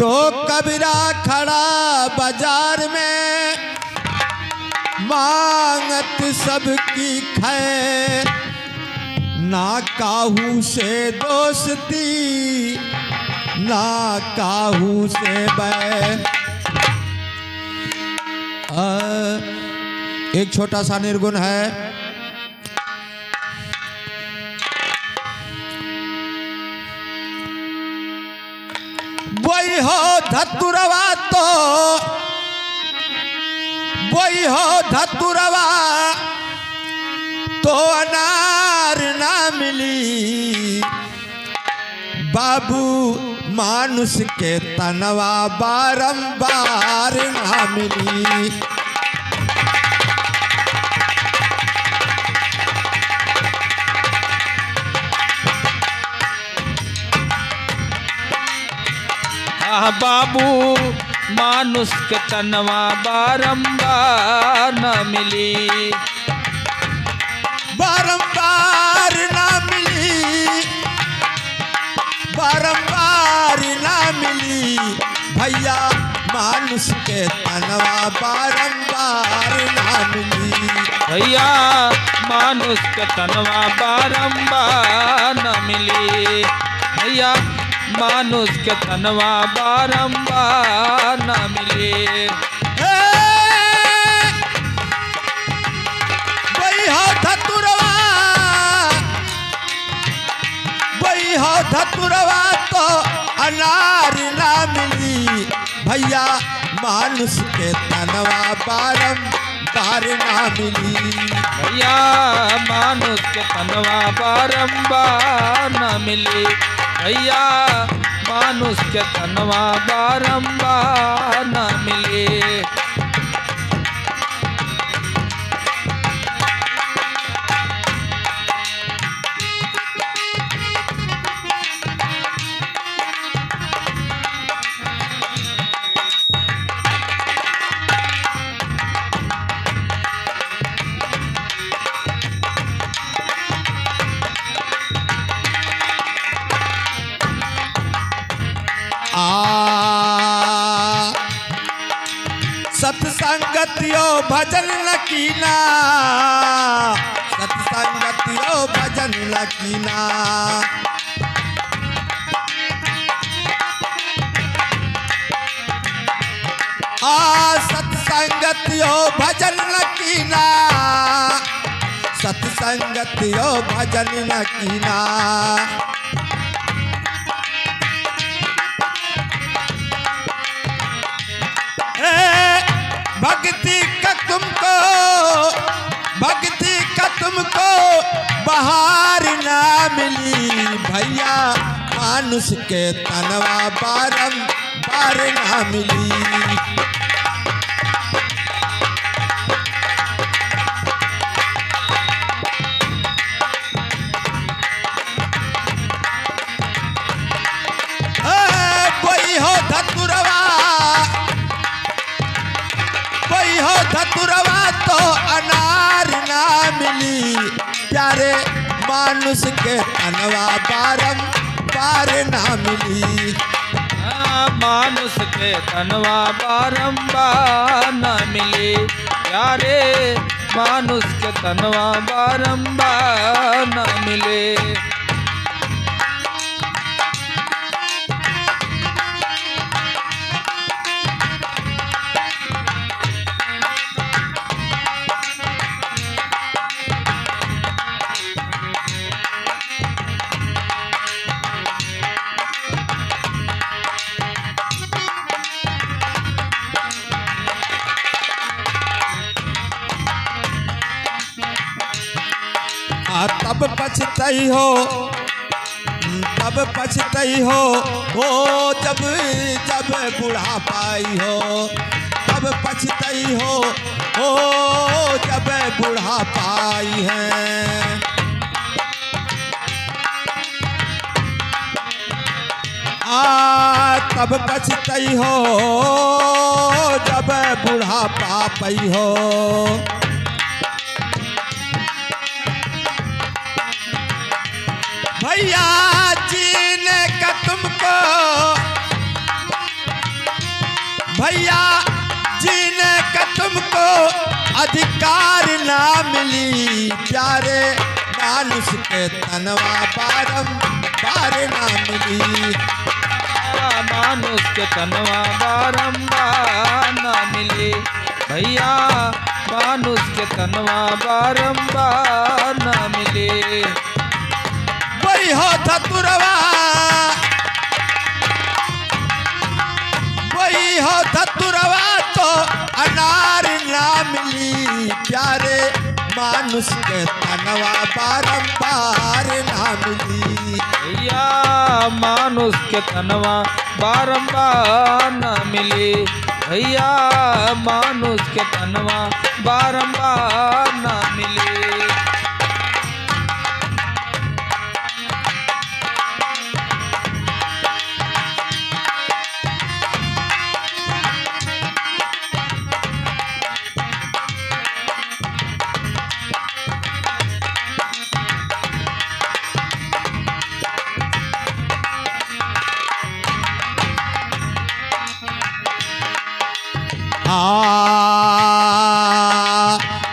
तो कबीरा खड़ा बाजार में मांगत सबकी खैर, ना काहू से दोस्ती ना काहू से बैर। एक छोटा सा निर्गुण है। वही हो धतुरवा तो वही हो धतुरवा तो अनार ना मिली, बाबू मानुष के तनवा बारंबार ना मिली। बाबू मानुष के तनवा बारंबार न मिली, बारंबार ना मिली, बारंबार ना मिली। भैया मानुष के तनवा बारंबार ना मिली, भैया मानुष के तनवा बारंबार न मिली, भैया मानुष के तनवा बारंबार न मिले। वही हो धतुरवा, वही हो धतुरवा तो अनार ना मिली, भैया मानुष के तनवा बारंबार ना मिली, भैया मानुष के तनवा बारंबार न मिली, भैया मानुष के तनवा बारंबार न मिले। सत्संगतियो भजन लकीना, सत्संगतियो भजन लकीना। सत्संगतियो भजन लकीना, सत्संगतियो भजन लकीना। भक्ति का तुमको, भक्ति का तुमको बहार ना मिली, भैया मानुष के तनवा बारंबार ना मिली। वही हो धतुरवा, वही हो धतुरवा तो अनार ना मिली, प्यारे मानुष के तनवा बारंबार ना मिली। मानुष के तनवा बारंबार न मिली, प्यारे मानुष के तनवा बारंबार न मिले। तब पछतई हो, तब पछतई हो, जब जब बूढ़ा पाई हो, तब पछतई हो, जब बूढ़ा पाई है। तब पछतई हो, जब बूढ़ा पाई हो। भैया जीने का तुमको भैया जीने का तुमको अधिकार ना मिली, प्यारे मानुष के तनवा बारंबार ना मिली। मानुष के तनवा बारंबार न मिले भैया, मानुष के तनवा बारंबार न मिले। वही हो धतुरवा, वही हो धतुरवा तो अनार ना मिली, प्यारे मानुष के तनवा बारंबार ना मिली। भैया मानुष के तनवा बारंबार न मिले भैया, मानुष के तनवा बारंबार न मिले।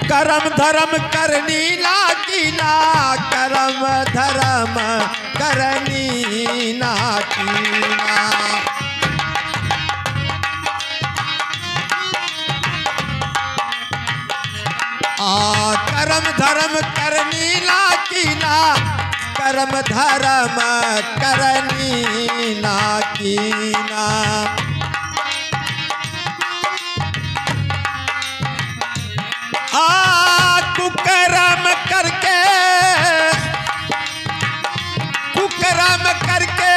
करम धर्म करनी ना कीना, करम धर्म करनी ना कीना। करम धर्म करनी ना कीना, करम धर्म करनी ना कीना। कुकर्म करके, कुकर्म करके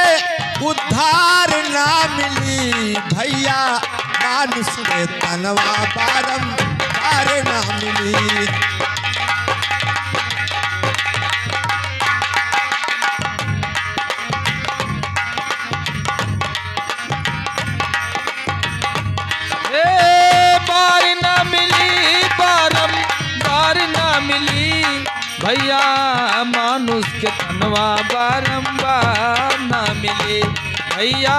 उद्धार ना मिली, भैया मानुष के तनवा बारंबार ना मिली। भैया मानुष के तनवा बारंबार न मिले भैया,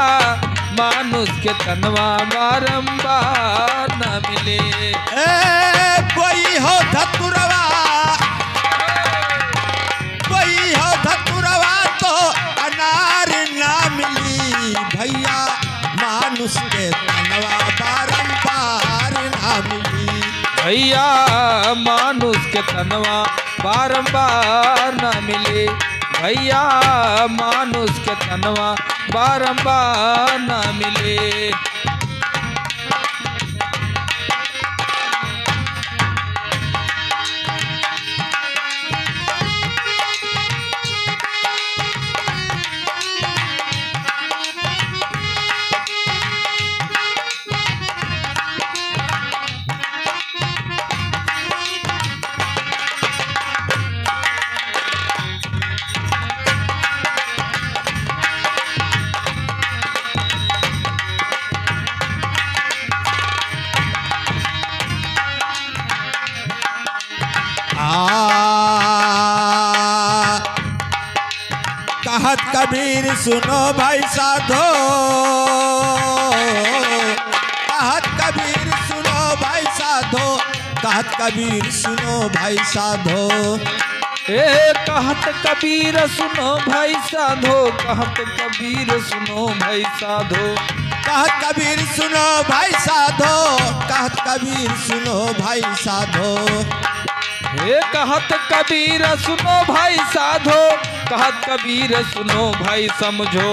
मानुष के तनवा बारंबार न मिले। कोई हो धतुरवा, कोई हो धतुरवा तो अनार ना मिली, भैया मानुष के तनवा बारंबार ना मिली। भैया मानुष के तनवा बारंबार न मिले भैया, मानुष के तनवा बारंबार न मिले। कहत कबीर सुनो भाई साधो, कहत कबीर सुनो भाई साधो, कहत कबीर सुनो भाई साधो। कहत कबीर सुनो भाई साधो, कहत कबीर सुनो भाई साधो। कहत कबीर सुनो भाई साधो, कहत कबीर सुनो भाई साधो। कहत कबीर सुनो भाई साधो, कहत कबीर सुनो भाई समझो।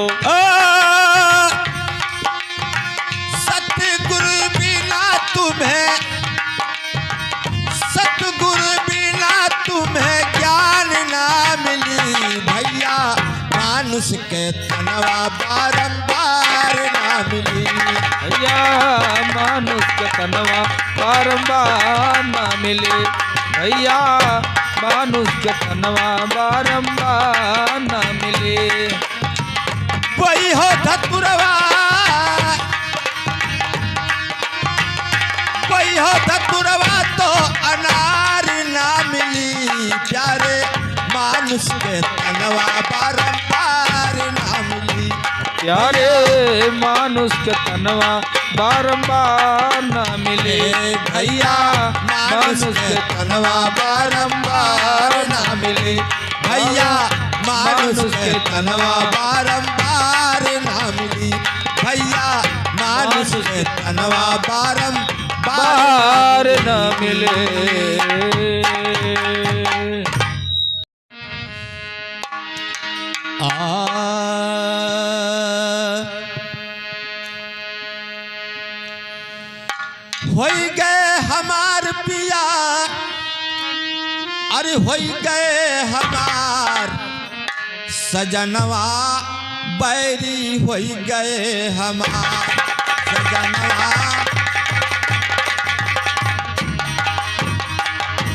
सतगुरु बिना तुम्हें, सतगुरु बिना तुम्हें ज्ञान ना मिली, भैया मानुष के तनवा बारंबार ना मिली। भैया मानुष के तनवा बारंबार ना मिले भैया, मानुष के तनवा बारंबार न मिले। वही हो धतुरवा, वही हो धतुरवा तो अनार ना मिली, प्यारे मानुष के तनवा बारंबार ना मिली। प्यारे मानुष के तनवा बारंबार न मिले भैया मानुष के तनवा बारंबार ना मिले भैया मानुष के तनवा बारंबार ना मिली भैया मानुष के तनवा बारंबार बार न मिले। होई गए हमार पिया अरे होई गए हमार सजनवा बैरी होई गए हमार सजनवा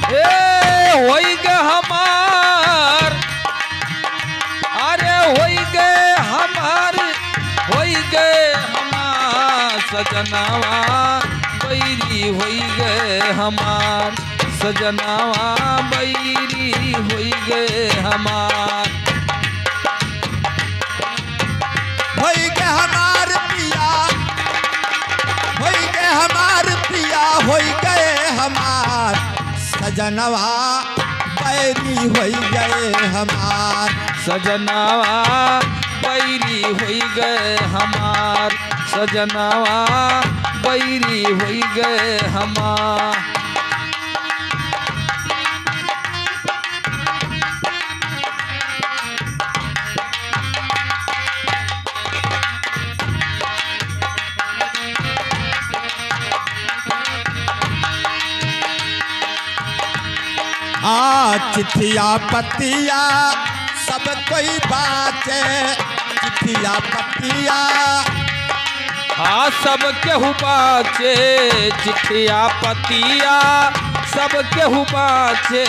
होई गे हमार अरे होई गे हमार होई गे हमार सजनवा बैरी होई गे हमार सजनवा बैरी होई गे हमार होई गे हमार पिया होई गे हमार पिया होई गए हमार सजनवा बैरी होई गए हमार सजनवा बैरी होई गए हमार सजनवा बैरी होई गए हमार। चिट्ठिया पतिया सब कोई बाचे चिट्ठिया पतिया सब केहू बाचे चिट्ठिया पतिया सब केहू बाचे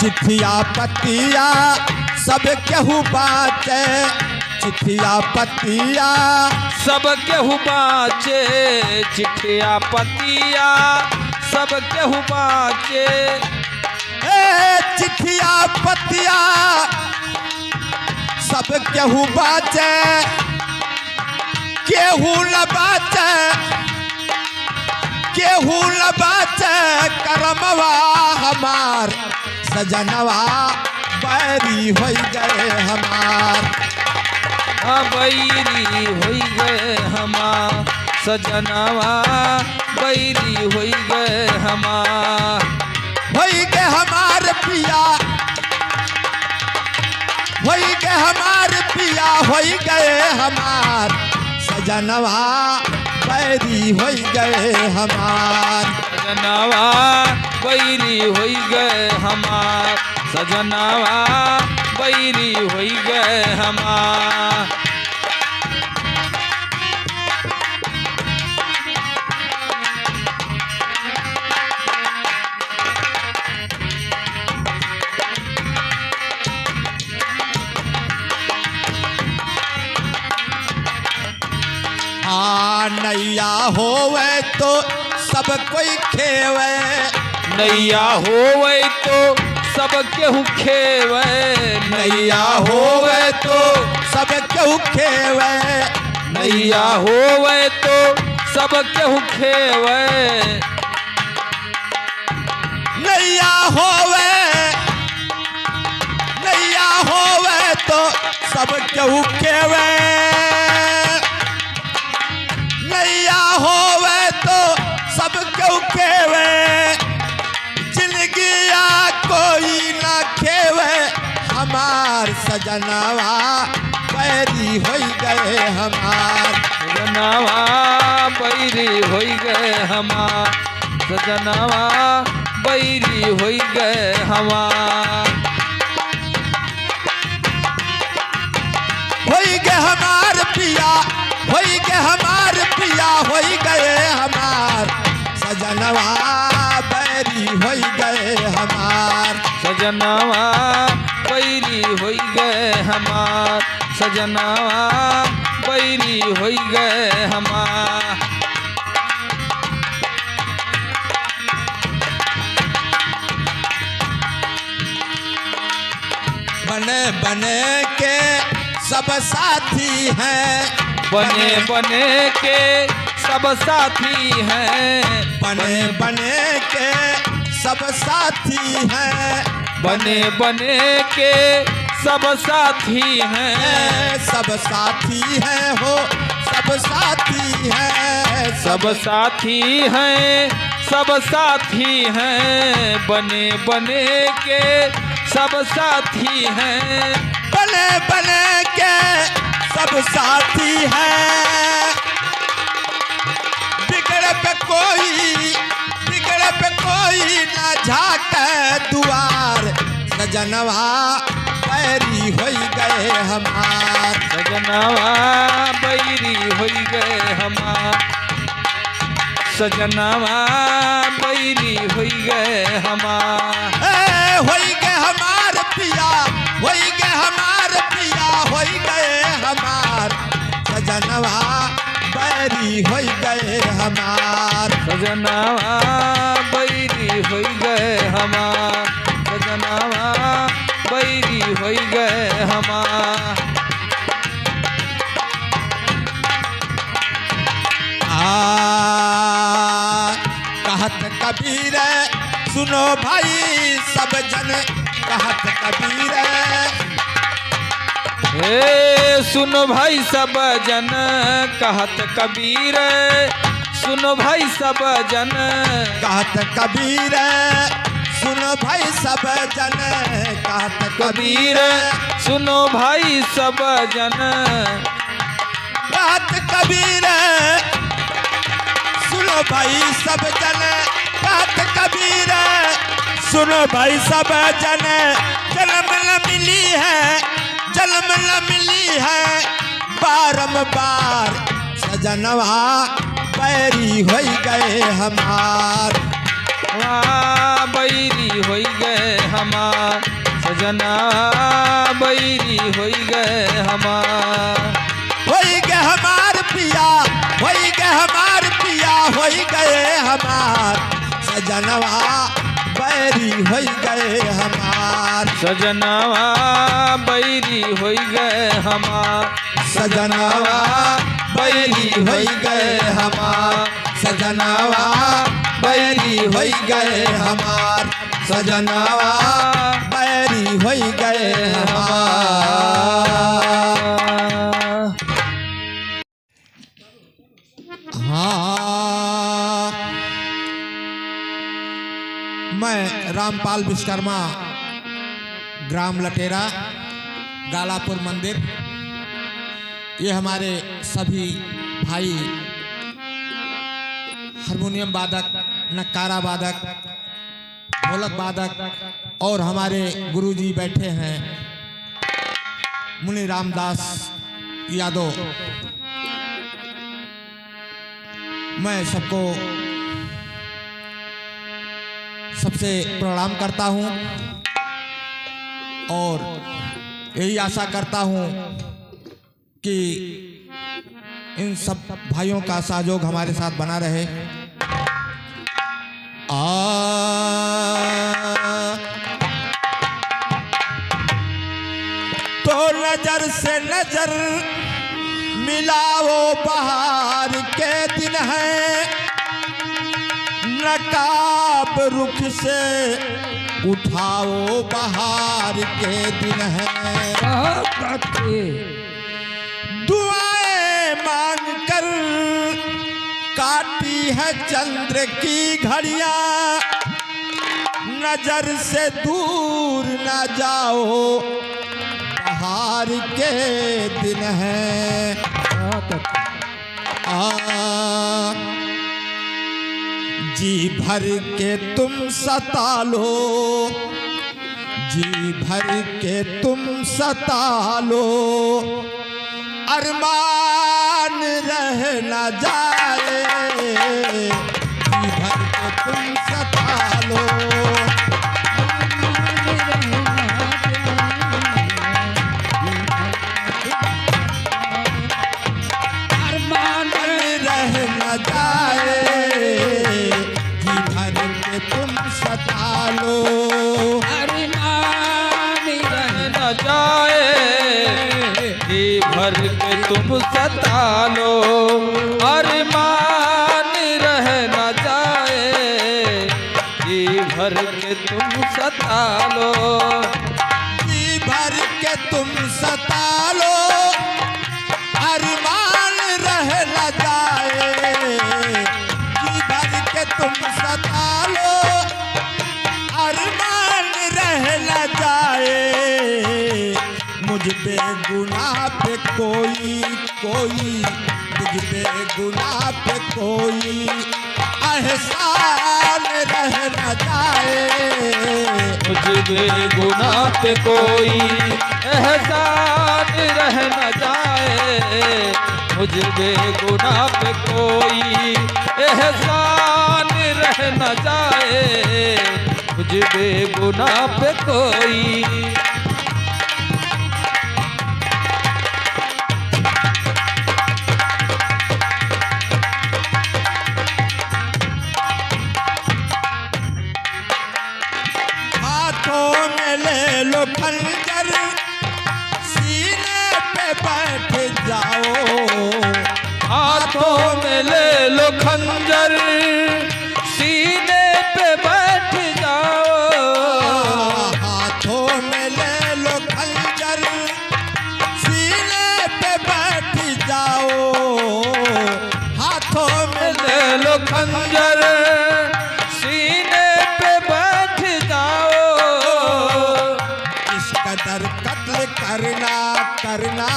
चिट्ठिया पतिया सब केहू बाचे चिट्ठिया पतिया सब केहू बाचे चिट्ठिया पतिया सब केहू बाचे चिट्ठिया पतिया सब केहू बाचे केहू न बाचे केहू न बाचे करमवा हमार सजनवा बैरी होई गए हमार बैरी होई गए हमार सजनवा बैरी होई गए हमार होई गे हमार पिया होई गे हमार पिया होई गए हमार सजनवा बैरी होई गए हमार सजनवा बैरी होई गए हमार सजनवा बैरी होई गए हमार। नैया होवे तो सब कोई खेवे नैया होवे तो सब केहू खेवे नैया होवे तो सब केहू खेवे नैया होवे तो सब केहू खेवे नैया होवे तो सब केहू खेवे नैया होवे तो सब केहू खेवे जिंदगिया कोई ना खेवे हमार सजनवा बैरी होई गए हमार सजनवा बैरी होई गए हमार सजनवा बैरी होई गए हमार होई गए हमार पिया होई गए हमार पिया होई गए हमार सजनवा बैरी होई गए हमार सजनवा बैरी होई गए हमार सजनवा बैरी होई गए हमार। बने बने के सब साथी हैं। बने बने के सब साथी हैं। बने बने के सब साथी हैं। बने बने के सब साथी हैं। सब साथी हैं हो, सब साथी हैं। सब साथी हैं, सब साथी हैं। बने बने के सब साथी हैं। बने बने के सब साथी हैं। बिगड़ पे कोई ना झाके दुआर। सजनवा बैरी होई गए हमार। सजनवा बैरी होई गए हमार। सजनवा बैरी होई गए हमार। होई गए हमार पिया, होई गए हमार पिया, होई गए हमार। सजनवा बैरी होई गए हमार। सजनवा बैरी होई गए हमार। सजनवा बैरी होई गए हमार। कहत कबीर सुनो भाई सब जन। कहत कबीर हे सुनो भाई सब जन। कहत कबीर सुनो भाई सब जन। कहत कबीर सुनो भाई सब जन। कहत कबीर सुनो भाई सब जन। कहत कबीर सुनो भाई सब जन। कहत कबीर सुनो भाई सब जन। जन्म न मिली है, जन्म न मिली है बारंबार। सजनवा बैरी होई गए हमार। वाह बैरी होई गए हमार। सजना बैरी होई गए हमार। होई गए हमार पिया, होई गए हमार पिया, होई गए हमार। सजनवा बैरी होई गए हमार। सजनवा बैरी होई गए हमार। सजनवा बैरी होई गए हमार। सजनवा बैरी होई गए हमार। सजनवा बैरी होई गए हमार। हाँ, मैं रामपाल विश्वकर्मा, ग्राम लटेरा, गालापुर मंदिर। ये हमारे सभी भाई हारमोनियम वादक, नक्कारा वादक, ढोलक वादक और हमारे गुरुजी बैठे हैं मुनि रामदास यादव। मैं सबको सबसे प्रणाम करता हूं और यही आशा करता हूं कि इन सब भाइयों का सहयोग हमारे साथ बना रहे। तो नजर से नजर मिलाओ, बहार के दिन है। नकाब रुख से उठाओ, बहार के दिन है। दुआएं मांग कर काटी है चंद्र की घड़ियां। नजर से दूर न जाओ, बहार के दिन है। जी भर के तुम सता लो, जी भर के तुम सता लो। अरमान रह न जाए, जी भर के तुम सता लो। अरमान रह न जाए, जी भर के तुम सता लो। अरमान रह न जाए, जी भर के तुम सता लो, अरमान रह न जाए, जी भर के तुम सता लो, जी भर के तुम सता लो, अरमान रह न जाए, जी भर के तुम सता लो, अरमान रह न जाए। मुझ बेगुनाह पे कोई मुझ बेगुनाह पे कोई एहसान रह न जाए, मुझ बेगुनाह पे कोई एहसान रह न जाए, मुझ बेगुनाह पे कोई एहसान रह न जाए, मुझ बेगुनाह पे कोई। हाथों में ले लो खंजर, सीने पे बैठ जाओ, हाथों में ले लो खंजर, सीने पे बैठ जाओ, हाथों में ले लो खंजर, सीने पे बैठ जाओ, हाथों में ले लो खंजर, सीने पे बैठ जाओ, इस कदर कत्ल करना,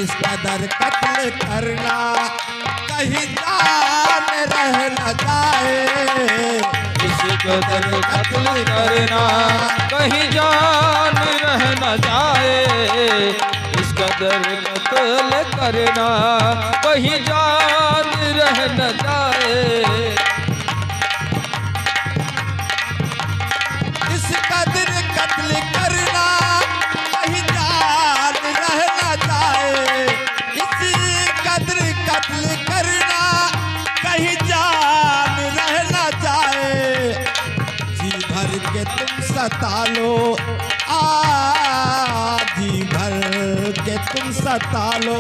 इस कदर कत्ल करना, कहीं जान रह न जाए, इस कदर कत्ल करना, कहीं जान रह न जाए, इस कदर कत्ल करना, कहीं जान रह न जाए, इस कदर कत्ल करना, कहीं जान रह न जाए, इस कदर कत्ल करना, कहीं जान रह न जाए, जी भर के तुम सता लो, जी भर के तुम सता लो,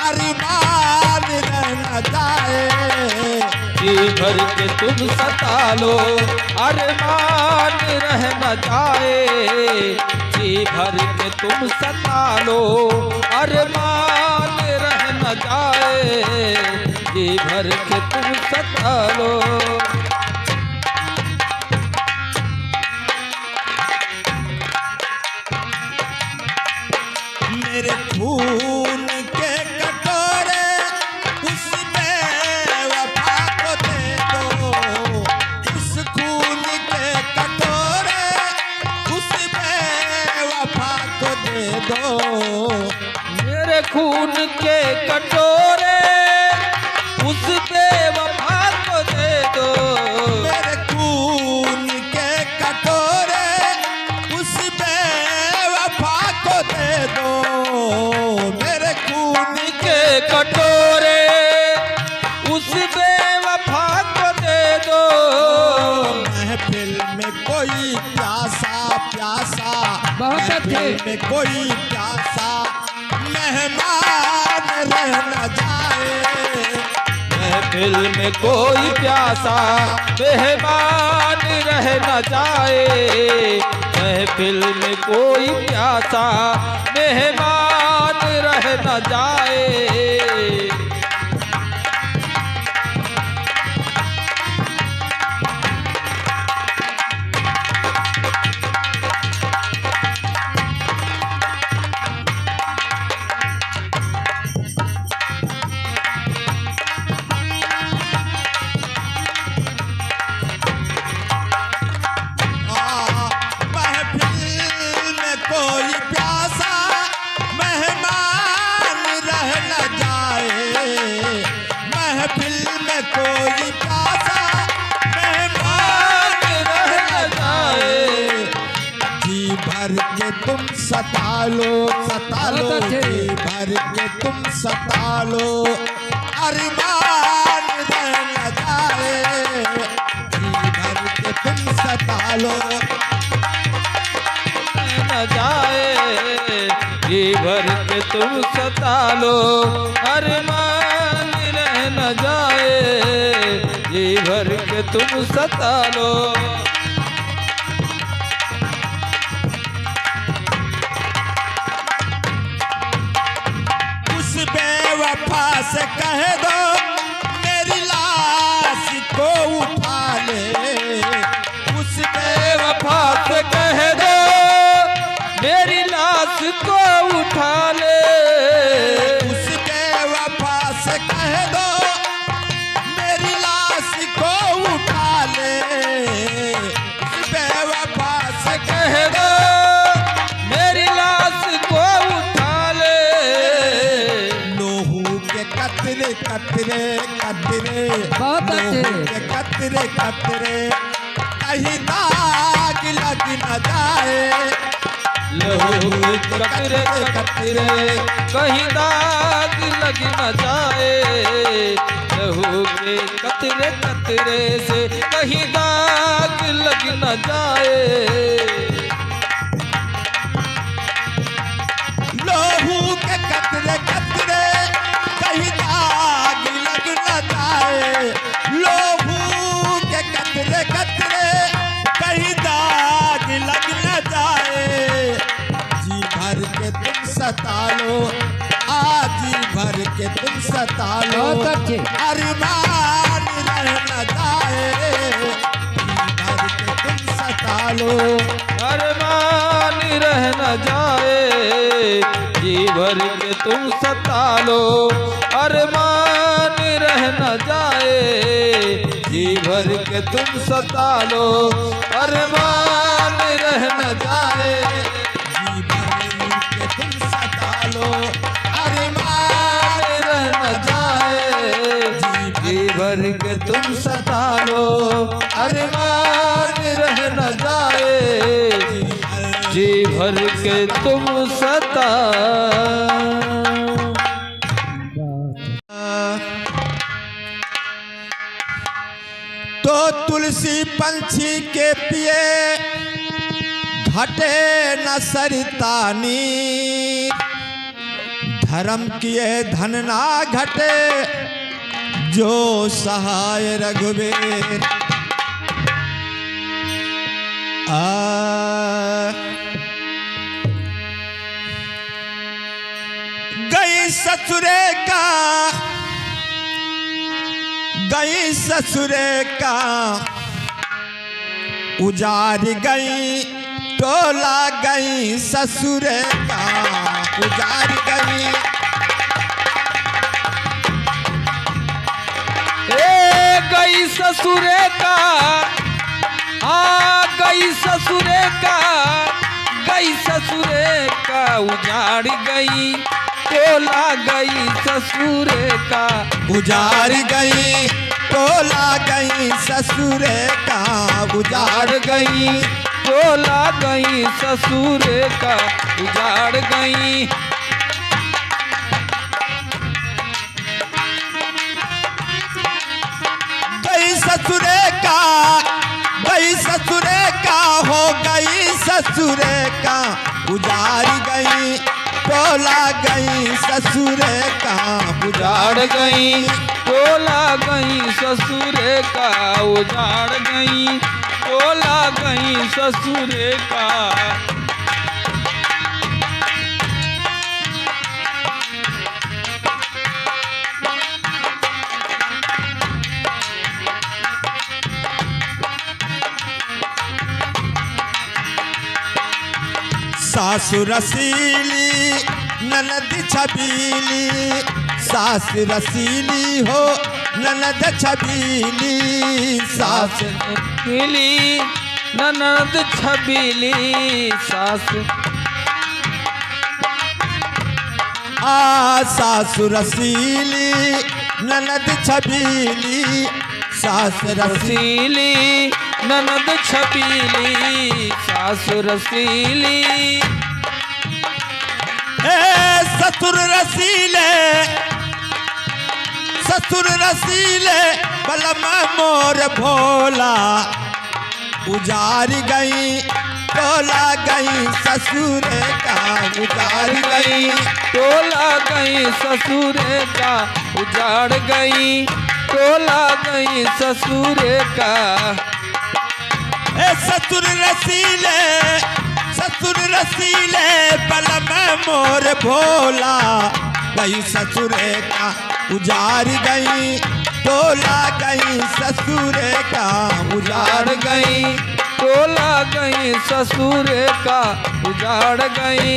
अरमान रह न जाए, जी भर के तुम सता लो, अरमान रह न जाए, जी भर के तुम सता लो, अरमान रह न जाए, जी भर के तुम सता लो। मेरे खून के कटोरे उसमें वफा को दे दो, उस खून के कटोरे उसमें वफा को दे दो, मेरे खून के कटोरे उस बेवफा को दे दो, मेरे खून के कटोरे उस बेवफा को दे दो, मेरे खून के कटोरे उस बेवफा को दे दो, महफिल में कोई प्यासा बहुत अच्छे। महफिल में कोई प्यासा मेहमान रह न जाए, महफिल में कोई प्यासा मेहमान रह न जाए, महफिल में कोई प्यासा मेहमान रह न जाए, सता लो जी भर के तुम सता लो, अरमान रह न जाए, जी भर के तुम सता लो, न जाए, जी भर के तुम सता लो, अरमान रह न जाए, जी भर के तुम सता लो। उस बेवफा से कह दो मेरी लाश को उठा ले, उस बेवफा से कह दो मेरी लाश को उठा ले, उस बेवफा से कह दो मेरी लाश को उठा ले, उस बेवफा से कह दो मेरी लाश को उठा ले। लोहू के कतरे कतरे कतरे, बहुत अच्छे। लोहू के कतरे कतरे कहीं दाग लग न जाए, लहू के कतरे कतरे कहीं दाग लग न जाए, लहू के कतरे कतरे से कहीं दाग लग न जाए। लोहू के कतरे कतरे कहीं दाग लग न जाए, लोहू के कतरे कतरे कहीं दाग लग न जाए। जी भर के तुम सता लो, जी भर के तुम सता लो, बहुत अच्छे। अरमान रह न जाए, जी भर के तुम सता लो, अरमान रह न जाए, जी भर के तुम सता लो, अरमान रह न जाए, जी भर के तुम सता लो, अरमान रह न जाए। जी भर के तुम सता लो, अरमान रह न जाए, जी भर के तुम सता लो, अरमान रह न जाए, जी भर के तुम सता। तो तुलसी पंछी के पिए घटे न सरिता नीर, धर्म किए धन ना घटे जो सहाय रघुवीर। गई ससुरे का, गई ससुरे का, उजाड़ गई टोला गई ससुरे का, उजाड़ गई। गई ससुरे का, गई ससुरे का, गई ससुरे का, उजाड़ गई टोला गई ससुरे का, उजाड़ गई टोला गई ससुरे का, उजाड़ गई टोला गई ससुरे का, उजाड़ गई। गई ससुरे का, गई ससुरे का, हो गई ससुरे का, उजाड़ गई टोला गई ससुरे का, उजाड़ गई टोला गई ससुरे का, उजाड़ गई टोला गई ससुरे का। सासु रसीली ननद छबीली, सास रसीली हो ननद छबीली, सास मिली ननद छबीली, सास सासु रसीली ननद छबीली, सास रसीली रसीली ननद छबीली, सास रसीली। ससुर रसीले, ससुर रसीले बलमा मोर भोला, उजाड़ गई टोला गई ससुर का उजाड़ गई। टोला गई ससुर का उजाड़ गई, टोला गई ससुर का। ससुर रसीले बलम मोर भोला, गई ससुर का उजाड़ गई। टोला गई ससुर का उजाड़ गई। टोला गई ससुर का उजाड़ गई,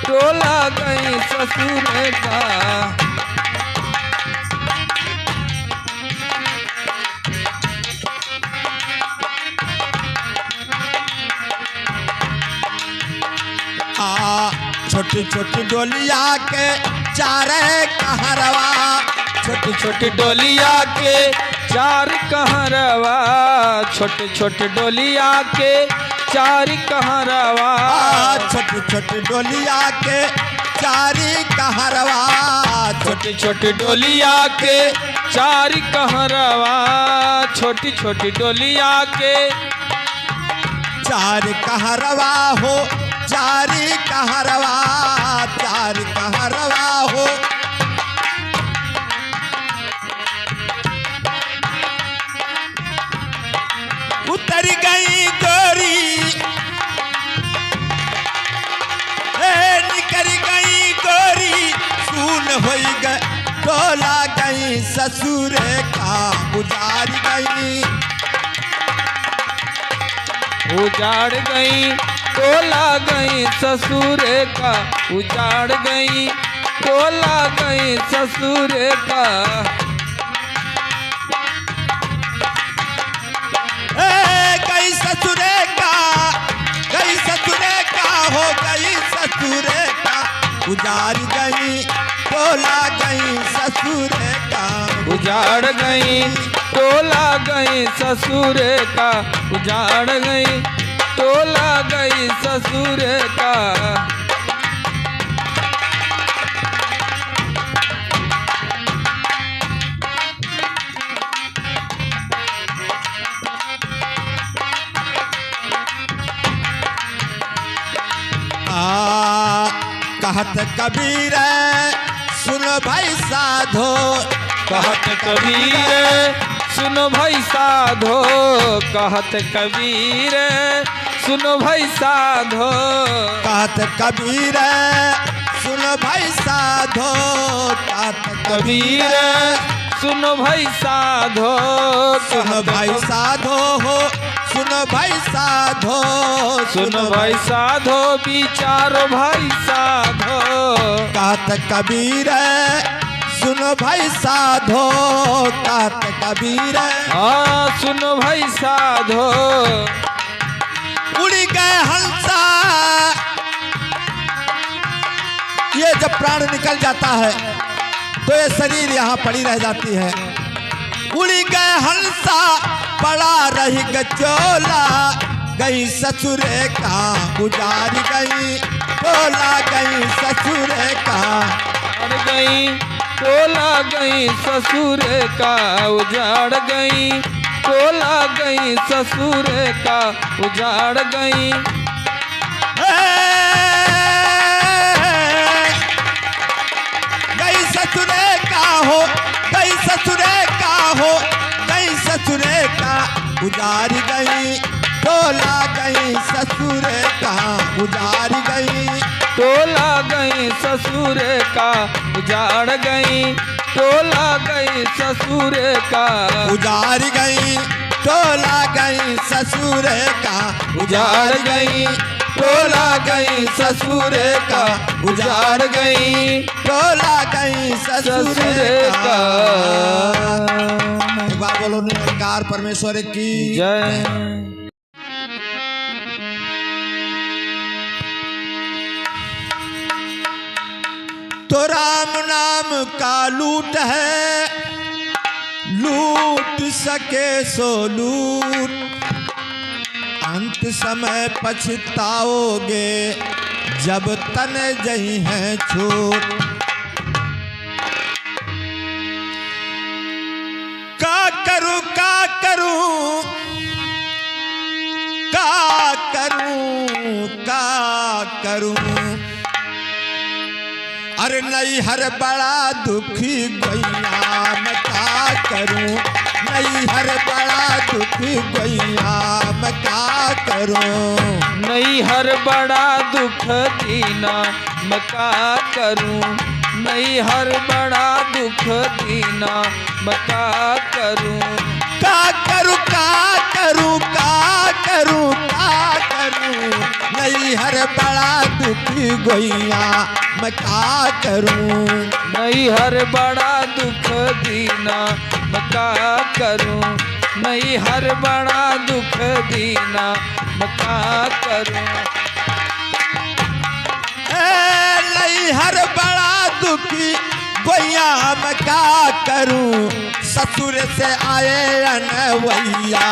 टोला गई ससुर का। छोटी छोटी डोलिया के चारे कहरवा, छोटी छोटी डोलिया के चार कहरवा, छोटी छोटी डोलिया के चार कहरवा। छोटी छोटी डोलिया के चारी कहरवा, छोटी छोटी डोलिया के चार कहरवा, छोटी छोटी डोलिया के चार कहरवा हो, चारी कहरवा, चार कहरवा हो। उतर गई गोरी, निकर गई गोरी, सुन होई गई। टोला गई ससुर का उजाड़ गई। उजाड़ गई, टोला गई ससुर का उजाड़ गई, टोला गई ससुर का। गई ससुर का, गई ससुर का हो, गई ससुर का उजाड़ गई। टोला गई ससुर का उजाड़ गई, टोला गई ससुर का उजाड़ गई, टोला गई ससुर का। कहत कबीर सुन भाई साधो, कहत कबीर सुनो भाई साधो, कहत कबीर सुनो भाई साधो। कहत कबीर सुन भाई साधो, कहत कबीर सुनो भाई साधो, सुन भाई साधो हो, सुन भाई साधो, सुन भाई साधो, विचारो भाई साधो। कहत कबीर सुन भाई साधो, कहत कबीर सुनो भाई साधो। उड़ गए हंसा, ये जब प्राण निकल जाता है तो ये शरीर यहाँ पड़ी रह जाती है। उड़ गए हंसा, पड़ा रही गचोला, गई ससुर का उजाड़ गई। टोला गई ससुर का उजाड़ गई, टोला गई ससुर का उजाड़ गई, टोला गई ससुर का उजाड़ गई। गई ससुर का हो, गई ससुर का हो, गई ससुर का उजाड़ गई। टोला गई ससुर का उजाड़ गई। टोला गई ससुर का उजाड़ गई, टोला गई ससुर का उजाड़ गई। टोला गई ससुर का उजाड़ गई। टोला गई ससुर का उजाड़ गई। टोला गई ससुर का। एक बार बोलो निरंकार परमेश्वर की जय। तो राम नाम का लूट है, लूट सके सो लूट, अंत समय पछताओगे जब तन जही है छूट। का करूं का करूं का करूं करूं अरे नहीं हर बड़ा दुखी गैया मैं का करूं नहीं हर बड़ा दुखी गैया मैं का करूं नहीं हर बड़ा दुख दीना मैं का करूं नहीं हर बड़ा दुख दीना मैं का करूं का करूं का करूं का करूं का करूं नहीं हर बड़ा दुखी गैया मैं का करूं नहीं हर बड़ा दुख दीना मैं का करूं नहीं हर बड़ा दुख दीना मैं का करूं नहीं हर बड़ा दुखी गैया मैं का करूं ससुर से आए अनवैया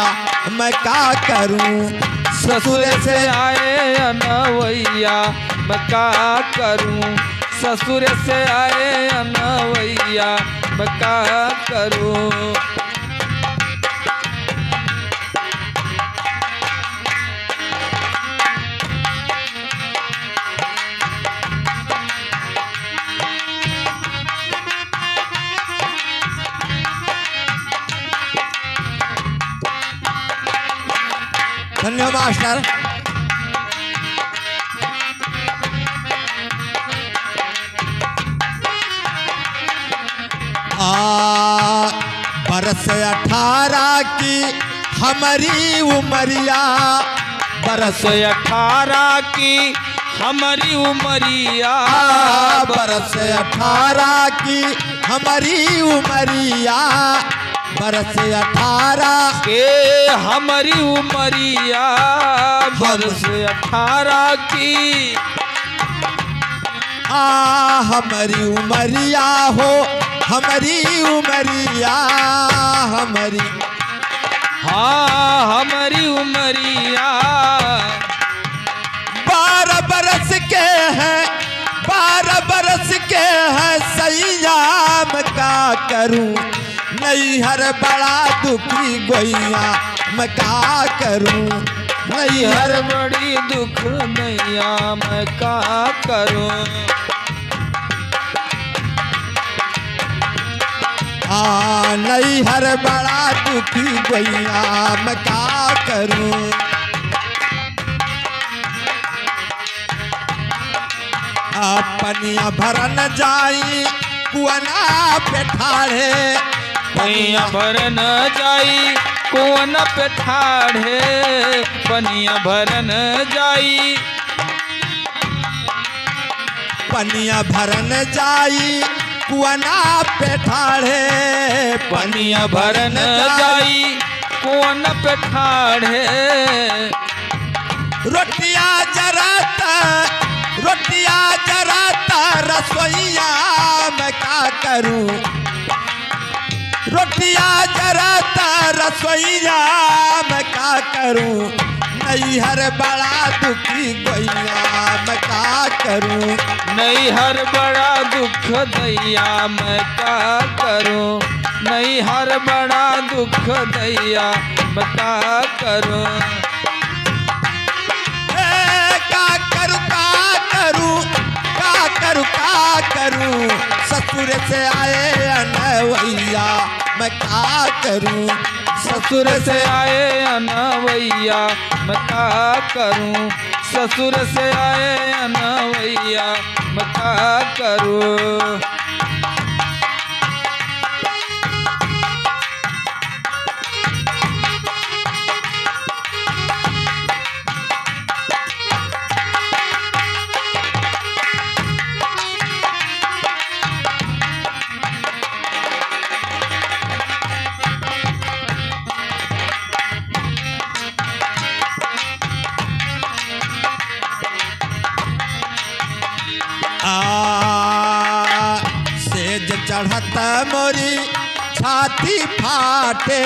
मैं का करूं ससुर से आए अनवैया मैं का करूं ससुर से आए अनवैया मैं का करूं धन्यवाद मास्टर बरस 18 की हमारी उमरिया बरस 18 की हमारी उमरिया बरस 18 की हमारी उमरिया बरस 18 के हमारी उमरिया बरस 18 की हमारी उमरिया हो हमारी उमरिया हमारी हाँ हमारी उमरिया 12 बरस के हैं 12 बरस के हैं सैयाम का करूं नहीं हर बड़ा दुखी गैया मैं का करूं नहीं हर बड़ी दुख नैया मैं का करूं नहीं हर बड़ा दुखी गैया मैं का करूं पनिया भरन जाई कुआना पे ठाढ़े पनिया भरन जाई कुआन पे ठाढ़े पनिया भरन जाई पनिया भरन जाई कुआना पे ठाढ़े पनिया भरन जाई कुआन पे ठाढ़े रोटिया जराता रसोईया मैं का करूं रोटिया जराता रसोईया मैं का करूं नहीं हर बड़ा दुखी गैया मैं का करूं नहीं हर बड़ा दुख दैया मैं का करूं नहीं हर बड़ा दुख दैया मैं का करूं का करूं ससुर से आए अनवैया मैं का करूं ससुर से आए अनवैया मैं का करूं ससुर से आए अनवैया मैं का करूं सेज चढ़त मोरी छाती फाटे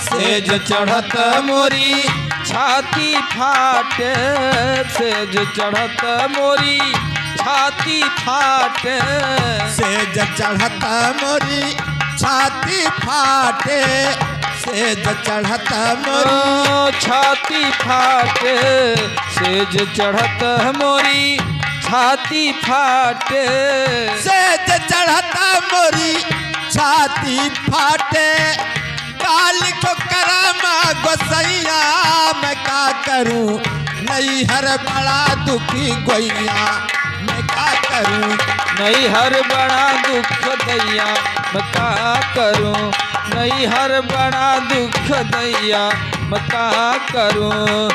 सेज चढ़त मोरी छाती फाटे सेज चढ़त मोरी छाती फाटे सेज चढ़त मोरी छाती फाटे सेज चढ़त मोरी छाती फाटे सेज चढ़त मोरी छाती फाटे सेज चढ़त मोरी छाती फाटे काल को करामा गोसैया मैं का करूं नहीं हर बड़ा दुखी गोइया मैं का करूं नहीं हर बड़ा दुख दैया मैं का करूं नहीं हर बड़ा दुख दैया मैं का करूं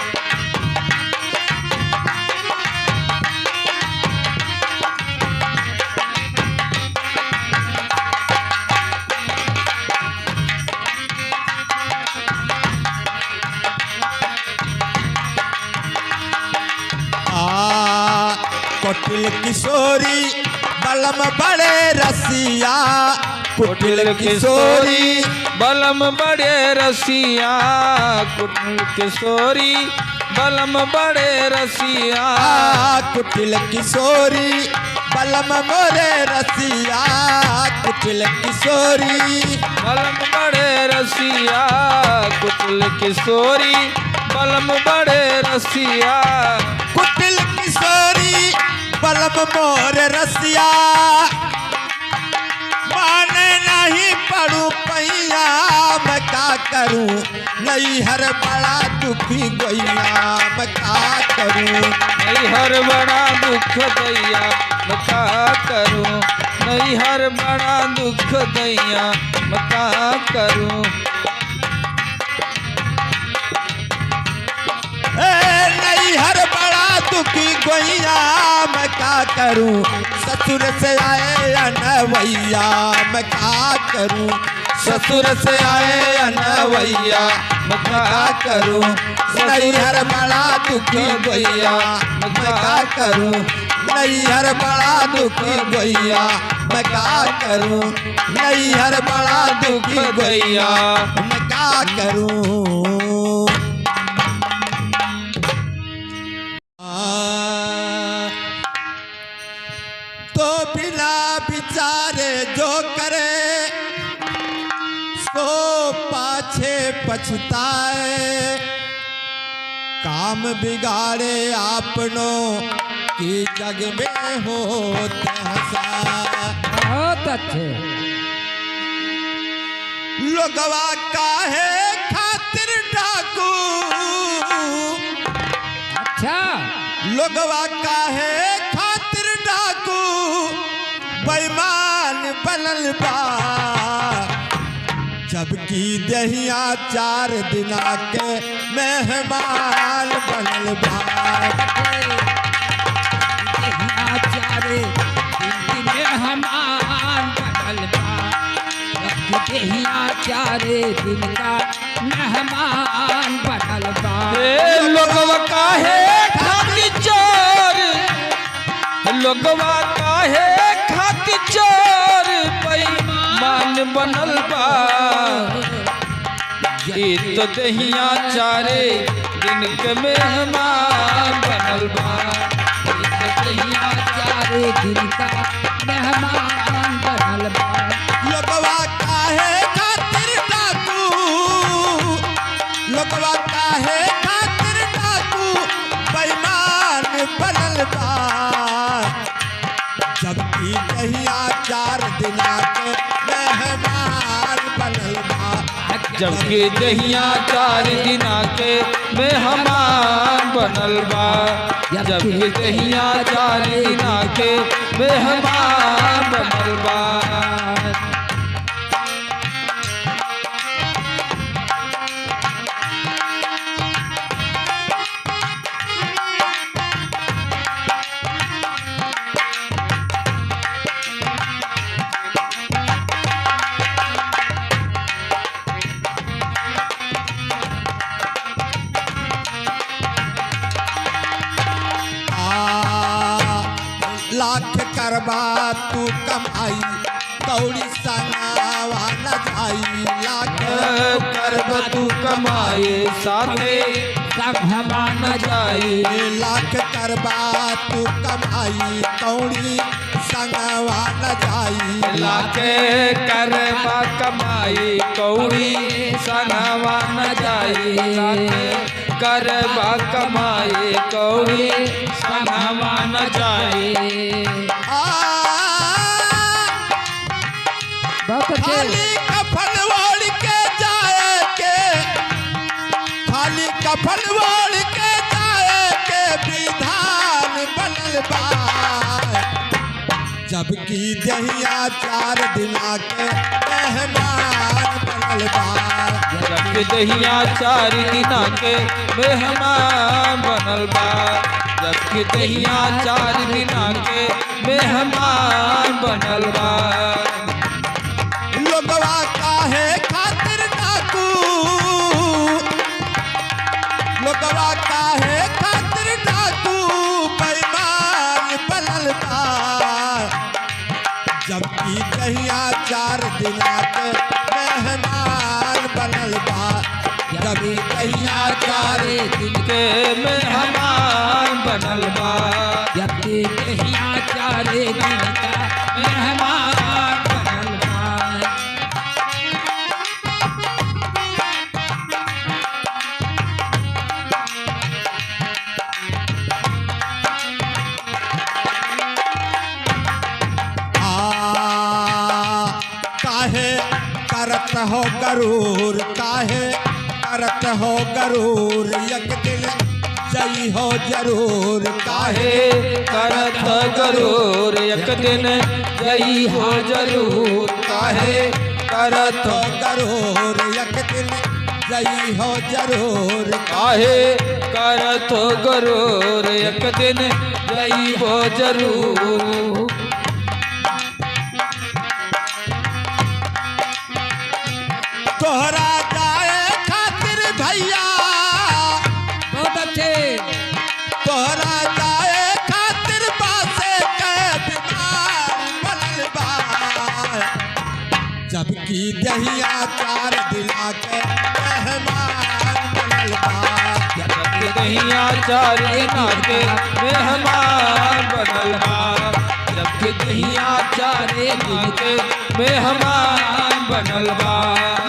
कुटिल किशोरी बलम बड़े रसिया कुटिल किशोरी बलम बड़े रसिया कुटिल किशोरी बलम बड़े रसिया कुटिल किशोरी बलम मोरे रसिया कुटिल किशोरी बलम बड़े रसिया कुटिल किशोरी बलम बड़े रसिया कुटिल किशोरी बलम मोर रसिया माने नहीं पड़ू पैया मैं का करूं नहीं हर बड़ा दुखी गोइया मैं का करूं नहीं हर बड़ा दुख दैया मैं का करूं नहीं हर बड़ा दुख दैया मैं का करूं नहीं हर बड़ा दुखी गोइया मैं का करूं ससुर से आए अनवैया मैं का करूं ससुर से आए अनवैया मैं का करूं नहीं हर बड़ा दुखी गोइया मैं का करूं नहीं हर बड़ा दुखी गोइया मैं का करूं नहीं हर बड़ा दुखी गोइया मैं का करूं तो बिना विचारे जो करे सो पाछे पछताए काम बिगाड़े आपनों की जग में होते हंसा बहुत अच्छे। लोगवा काहे खातिर डाकू अच्छा लोगवा काहे खातिर डाकू बेईमान बनल बा जबकि दहिया 4 दिना के मेहमान बनल बा दहिया 4 दिन मेहमान बनल बा दहिया 4 दिन का मेहमान बनल बा लोगवा काहे खातिर चोर लोगवा काहे खातिर चोर बेईमान बनल बा ई तो दहिया 4 दिन के मेहमान बनल बा दहिया 4 दिन का मेहमान बनल बा लोगवा काहे खातिर डाकू लोगवा काहे खातिर डाकू बेईमान बनल बा जबकि दहिया 4 दिना के मेहमान बनल बा जबकि दहिया 4 दिना के मेहमान बनल बा जबकि दहिया 4 दिना के मेहमान बनल बा लाख करबा तू कमाई कौड़ी संगवा न जाई लाख करब तू कमाए साथे संगवा न जाई लाख करबा तू कमाई कौड़ी संगवा न जाई लाखे करबा कमाई कौड़ी संगवा न जाई लाखे करबा कमाई कौड़ी संगवा न जाई बहुत अच्छे खाली कफन ओढ़ के जाए के खाली कफन ओढ़ के जाए के विधान बनल बा जबकि जहिया 4 दिना के मेहमान बनल बा जबकि दहिया 4 दिना के मेहमान बनल बा जबकि दहिया 4 दिना के मेहमान बनल बा लोगवा काहे खातिर डाकू लोगवा काहे खातिर डाकू बेईमान बनल बा जबकि जहिया 4 दिना के मेहमान बनल बा जबकि जहिया 4 दिन के मेहमान बनल बा जबकि दहिया 4 दिन का मेहमान बनल बा काहे करत हो गरूर काहे करत हो गरूर एक दिन जई हो जरूर काहे काहे करत गरूर एक दिन जई हो जरूर काहे करत हो गरूर एक दिन जई हो जरूर काहे करत गरूर एक दिन जई हो जरूर तोहरा जाए खातिर भैया बहुत अच्छे तोहरा जाए खातिर बासे के बीमार बनल बा जबकि दहिया 4 दिना के मेहमान बनल बा जबकि दहिया 4 दिना के मेहमान बनल बा जबकि दहिया 4 दिना के मेहमान बनल बा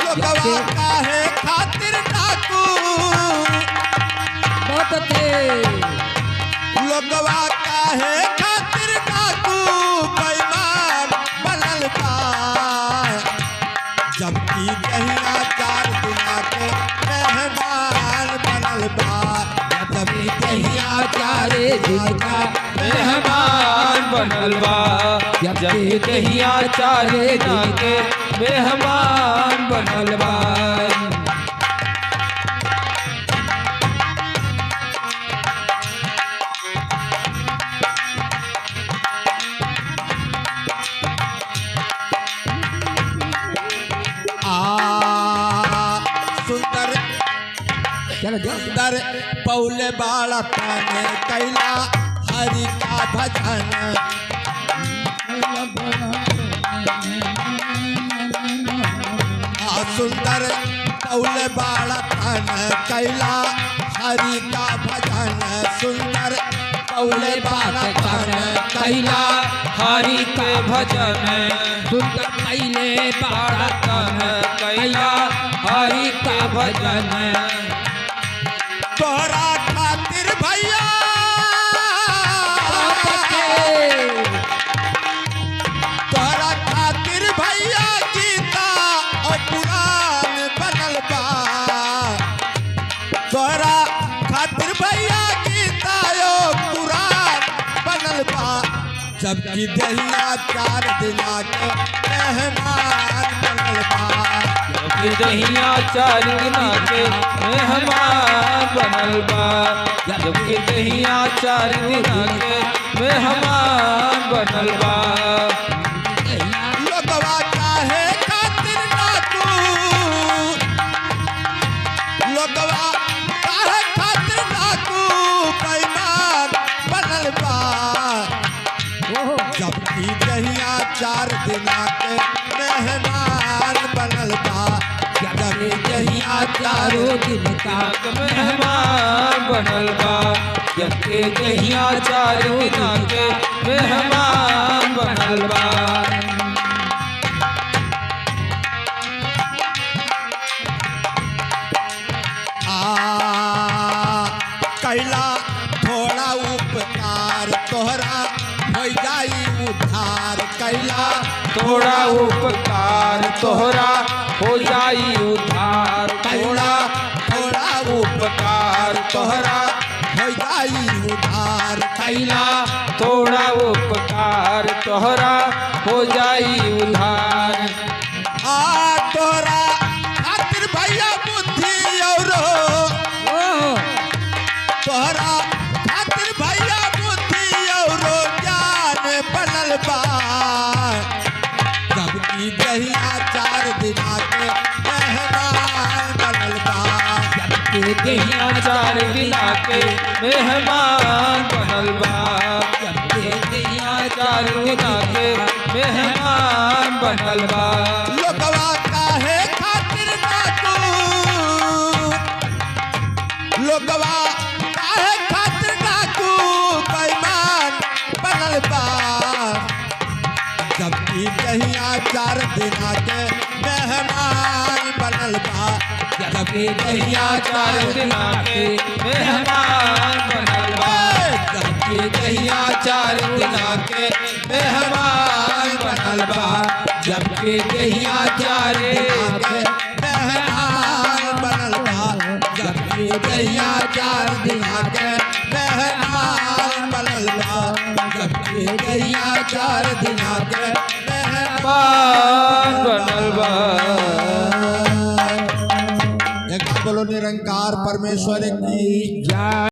लोगवा काहे खातिर डाकू बहुत अच्छे लोगवा काहे खातिर डाकू बेईमान बनल बा जबकि दहिया 4 दिना के मेहमान बनल बा जबकि दहिया 4 दिन का मेहमान बनल बा जबकि दहिया 4 दिना के मेहमान बनल बा सुंदर चलो जाओ सुंदर पौले बाड़ा तने कैला हरि का भजन सुंदर पौले बाड़ा तन कैला हरि का भजन सुंदर पौले बाड़ा तन कैला हरि के भजन सुंदर कैले बाड़ा तन कैला हरि के भजन तोहरा खातिर भैया तोहरा खातिर भैया गीता और पुराण बनल बा तोहरा खातिर भैया गीता और पुराण बनल बा जबकि दहिया 4 दिना के मेहमान बनल बा जबकि दहिया 4 दिना के मेहमान बनल बा जबकि दहिया 4 दिना के मेहमान बनल बा लोगवा काहे खातिर डाकू लोगवा काहे खातिर डाकू बेईमान बनल बा जबकि दहिया जहिया 4 दिना के मेहमान बनल बा जब के जहिया 4 दिन का मेहमान बनल बा जब के जहिया 4 दिना के मेहमान बनल बा कैला थोड़ा उपकार तोहरा हो जाई उधार कैला थोड़ा उपकार तोहरा हो जाई उधार कैला थोड़ा उपकार तोहरा हो जाई उधार कैला थोड़ा उपकार तोहरा हो जाई उधार तोरा खातिर भैया बुद्धि औरो तोहरा खातिर भैया बुद्धि औरो ज्ञान बनल बा जब की जहिया 4 दिना के मेहमान बनल बा जब के जहिया 4 दिना के मेहमान बनल बा जब के जहिया 4 दिना के मेहमान बनल बा लोगवा काहे खातिर ना तू लोगवा काहे खातिर ना तू बेईमान बनल बा जब की जहिया 4 दिना के मेहमान बनल बा जब के जहिया 4 दिना के मेहमान बनल बा जब की जहिया 4 दिना के मेहमान बनल बा जब के जहिया 4 दिना के मेहमान बनल बा जब की जहिया 4 दिना के मेहमान बनल बा जब की जहिया 4 दिना के मेहमान बनल बा एक बोलो निरंकार परमेश्वर की जय।